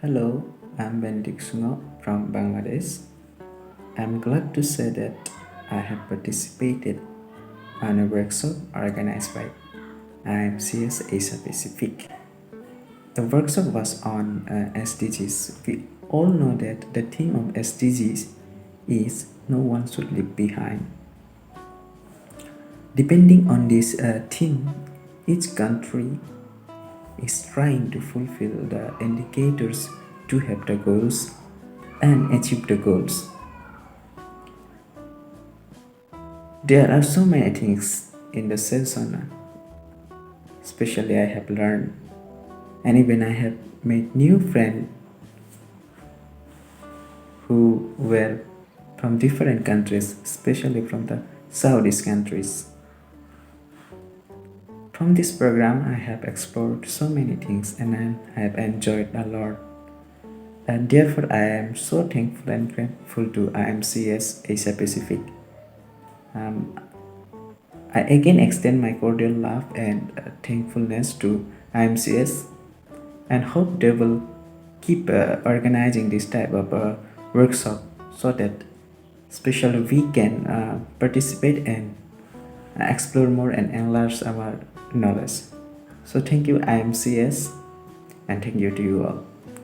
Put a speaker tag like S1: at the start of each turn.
S1: Hello, I'm Benedict Sungoh from Bangladesh. I'm glad to say that I have participated on a workshop organized by IMCS Asia Pacific. The workshop was on SDGs. We all know that the theme of SDGs is no one should leave behind. Depending on this theme, each country is trying to fulfill the indicators to have the goals and achieve the goals. There are so many things in the session, especially I have learned, and even I have made new friends who were from different countries, especially from the Southeast countries. From this program, I have explored so many things and I have enjoyed a lot. And therefore, I am so thankful and grateful to IMCS Asia Pacific. I again extend my cordial love and thankfulness to IMCS and hope they will keep organizing this type of workshop so that especially we can participate and explore more and enlarge our knowledge. So thank you IMCS and thank you to you all.